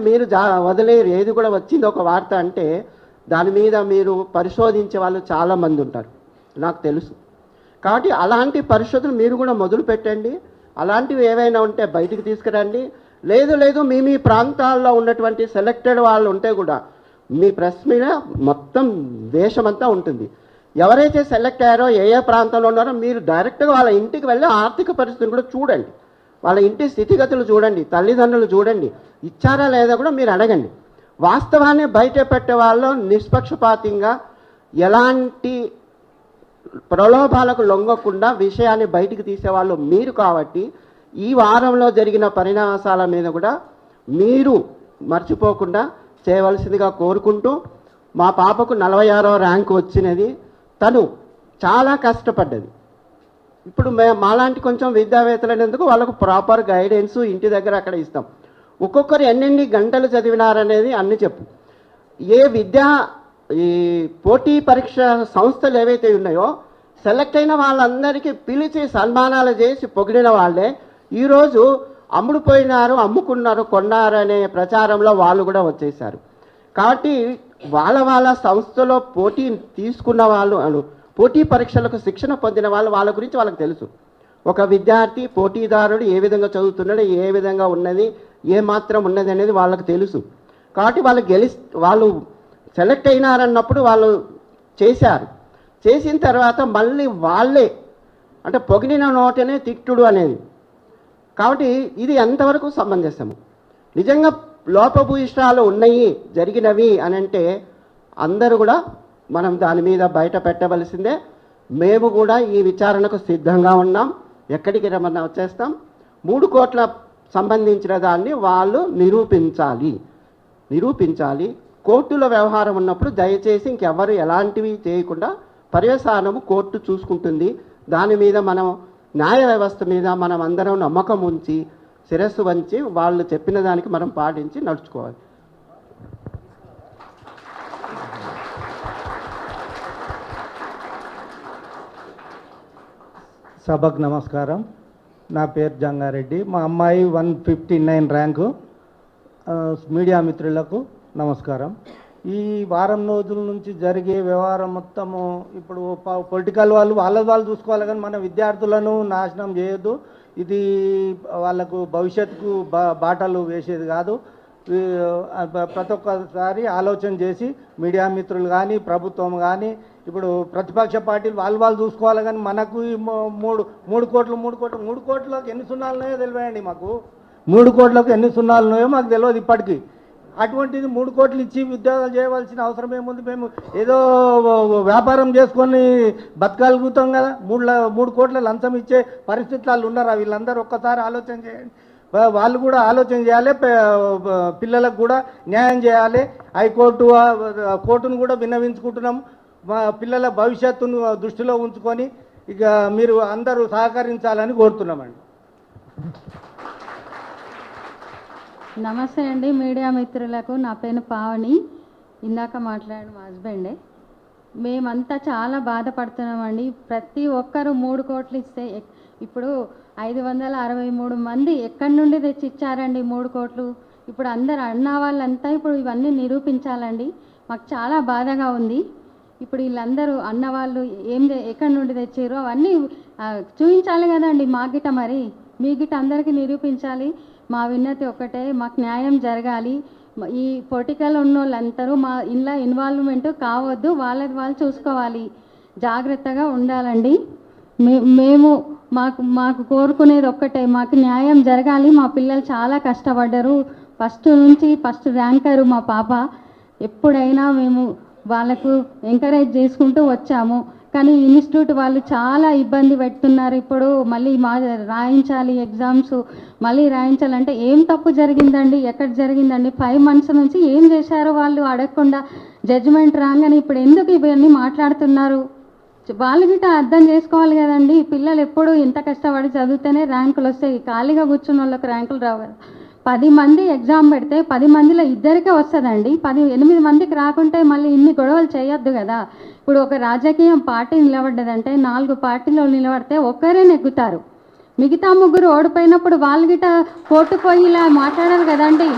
మీరు వదిలేరు. ఏది కూడా వచ్చింది ఒక వార్త అంటే దాని మీద మీరు పరిశోధించే వాళ్ళు చాలామంది ఉంటారు, నాకు తెలుసు. కాబట్టి అలాంటి పరిశోధన మీరు కూడా మొదలు పెట్టండి. అలాంటివి ఏవైనా ఉంటే బయటికి తీసుకురండి. లేదు మీ ప్రాంతాల్లో ఉన్నటువంటి సెలెక్టెడ్ వాళ్ళు ఉంటే కూడా మీ ప్రెస్ మీద మొత్తం దేశమంతా ఉంటుంది. ఎవరైతే సెలెక్ట్ అయ్యారో ఏ ప్రాంతంలో ఉన్నారో మీరు డైరెక్ట్గా వాళ్ళ ఇంటికి వెళ్ళి ఆర్థిక పరిస్థితిని కూడా చూడండి, వాళ్ళ ఇంటి స్థితిగతులు చూడండి, తల్లిదండ్రులు చూడండి, ఇచ్చారా లేదా కూడా మీరు అడగండి. వాస్తవాన్ని బయట పెట్టే వాళ్ళు నిష్పక్షపాతంగా ఎలాంటి ప్రలోభాలకు లొంగకుండా విషయాన్ని బయటికి తీసేవాళ్ళు మీరు. కాబట్టి ఈ వారంలో జరిగిన పరిణామాల మీద కూడా మీరు మర్చిపోకుండా చేయవలసిందిగా కోరుకుంటూ, మా పాపకు 46వ ర్యాంకు వచ్చినది. తను చాలా కష్టపడ్డది. ఇప్పుడు మాలాంటి కొంచెం విద్యావేత్తలైనందుకు వాళ్ళకు ప్రాపర్ గైడెన్స్ ఇంటి దగ్గర అక్కడ ఇస్తాం. ఒక్కొక్కరు ఎన్నెన్ని గంటలు చదివినారనేది అన్ని చెప్పు. ఈ పోటీ పరీక్ష సంస్థలు ఏవైతే ఉన్నాయో సెలెక్ట్ అయిన వాళ్ళందరికీ పిలిచి సన్మానాలు చేసి పొగిడిన వాళ్ళే ఈరోజు అమ్ముడుపోయినారు, అమ్ముకున్నారు, కొన్నారు అనే ప్రచారంలో వాళ్ళు కూడా వచ్చేసారు. కాబట్టి వాళ్ళ సంస్థలో పోటీ తీసుకున్న వాళ్ళు, పోటీ పరీక్షలకు శిక్షణ పొందిన వాళ్ళ గురించి వాళ్ళకి తెలుసు. ఒక విద్యార్థి పోటీదారుడు ఏ విధంగా చదువుతున్నాడు, ఏ విధంగా ఉన్నది, ఏ మాత్రం ఉన్నది అనేది వాళ్ళకి తెలుసు. కాబట్టి వాళ్ళు సెలెక్ట్ అయినారన్నప్పుడు వాళ్ళు చేశారు. చేసిన తర్వాత మళ్ళీ వాళ్ళే అంటే పొగిడిన నోటనే తిట్టుడు అనేది. కాబట్టి ఇది ఎంతవరకు సమంజసము? నిజంగా లోపభూయిష్టాలు ఉన్నాయి జరిగినవి అని అంటే అందరూ కూడా మనం దాని మీద బయట పెట్టవలసిందే. మేము కూడా ఈ విచారణకు సిద్ధంగా ఉన్నాం. ఎక్కడికి రమ్మన్నా వచ్చేస్తాం. 3 కోట్ల సంబంధించిన దాన్ని వాళ్ళు నిరూపించాలి. కోర్టులో వ్యవహారం ఉన్నప్పుడు దయచేసి ఇంకెవరు ఎలాంటివి చేయకుండా పర్యవసానము కోర్టు చూసుకుంటుంది. దాని మీద మనం న్యాయ వ్యవస్థ మీద మనం అందరం నమ్మకం ఉంచి శిరస్సు వంచి వాళ్ళు చెప్పిన దానికి మనం పాటించి నడుచుకోవాలి. సభకు నమస్కారం. నా పేరు జంగారెడ్డి. మా అమ్మాయి 159 ర్యాంకు. మీడియా మిత్రులకు నమస్కారం. ఈ వారం రోజుల నుంచి జరిగే వ్యవహారం మొత్తము ఇప్పుడు పొలిటికల్ వాళ్ళు చూసుకోవాలి, కానీ మన విద్యార్థులను నాశనం చేయొద్దు. ఇది వాళ్ళకు భవిష్యత్తుకు బాటలు వేసేది కాదు. ప్రతి ఒక్కసారి ఆలోచన చేసి మీడియా మిత్రులు కానీ ప్రభుత్వం కానీ ఇప్పుడు ప్రతిపక్ష పార్టీలు వాళ్ళు చూసుకోవాలి, కానీ మనకు ఈ మూడు కోట్లకు ఎన్ని సున్నాలు ఉన్నాయో తెలియండి. మాకు 3 కోట్లకు ఎన్ని సున్నాలు ఉన్నాయో మాకు తెలియదు ఇప్పటికీ. అటువంటిది 3 కోట్లు ఇచ్చి ఉద్యోగాలు చేయవలసిన అవసరం ఏముంది? మేము ఏదో వ్యాపారం చేసుకొని బతకగలుగుతాం కదా. 3 కోట్ల లంచం ఇచ్చే పరిస్థితులు ఉన్నారా? వీళ్ళందరూ ఒక్కసారి ఆలోచన చేయండి. వాళ్ళు కూడా ఆలోచన చేయాలి, పిల్లలకు కూడా న్యాయం చేయాలి. కోర్టును కూడా విన్నవించుకుంటున్నాం. మా పిల్లల భవిష్యత్తును దృష్టిలో ఉంచుకొని ఇక మీరు అందరూ సహకరించాలని కోరుతున్నామండి. నమస్తే అండి మీడియా మిత్రులకు. నా పేరు పావని. ఇందాక మాట్లాడిన మా హస్బెండే. మేమంతా చాలా బాధపడుతున్నామండి. ప్రతి ఒక్కరు 3 కోట్లు ఇస్తే ఇప్పుడు 563 మంది ఎక్కడి నుండి తెచ్చి ఇచ్చారండి 3 కోట్లు? ఇప్పుడు అందరు అన్న వాళ్ళంతా ఇప్పుడు ఇవన్నీ నిరూపించాలండి. మాకు చాలా బాధగా ఉంది. ఇప్పుడు వీళ్ళందరూ అన్నవాళ్ళు ఎక్కడి నుండి తెచ్చారో అవన్నీ చూపించాలి కదండి. మా గిట మరి మీ గిట అందరికీ నిరూపించాలి. మా విన్నతి ఒక్కటే, మాకు న్యాయం జరగాలి. ఈ పొలిటికల్ ఉన్న వాళ్ళందరూ మా ఇంట్లో ఇన్వాల్వ్మెంట్ కావద్దు, వాళ్ళది వాళ్ళు చూసుకోవాలి, జాగ్రత్తగా ఉండాలండి. మేము మాకు కోరుకునేది ఒక్కటే, మాకు న్యాయం జరగాలి. మా పిల్లలు చాలా కష్టపడ్డారు. ఫస్ట్ ర్యాంకరు మా పాప. ఎప్పుడైనా మేము వాళ్ళకు ఎంకరేజ్ చేసుకుంటూ వచ్చాము. కానీ ఇన్స్టిట్యూట్ వాళ్ళు చాలా ఇబ్బంది పెడుతున్నారు. ఇప్పుడు మళ్ళీ రాయించాలి ఎగ్జామ్స్, మళ్ళీ రాయించాలంటే ఏం తప్పు జరిగిందండి? ఎక్కడ జరిగిందండి? 5 months నుంచి ఏం చేశారో వాళ్ళు అడగకుండా జడ్జిమెంట్ రాగానే ఇప్పుడు ఎందుకు ఇవన్నీ మాట్లాడుతున్నారు? వాళ్ళు గిట్ట అర్థం చేసుకోవాలి కదండి. పిల్లలు ఎప్పుడు ఎంత కష్టపడి చదివితేనే ర్యాంకులు వస్తాయి. ఖాళీగా కూర్చున్న వాళ్ళకి ర్యాంకులు రావు కదా. 10 మంది ఎగ్జామ్ పెడితే 10 మందిలో ఇద్దరికే వస్తుందండి. 8 మందికి రాకుంటే మళ్ళీ ఇన్ని గొడవలు చేయొద్దు కదా. ఇప్పుడు ఒక రాజకీయ పార్టీ నిలబడ్డదంటే 4 పార్టీలో నిలబడితే ఒక్కరే నెగ్గుతారు. మిగతా 3 ఓడిపోయినప్పుడు వాళ్ళు గిట్ట కోర్టుకు పోయి ఇలా మాట్లాడారు కదండి.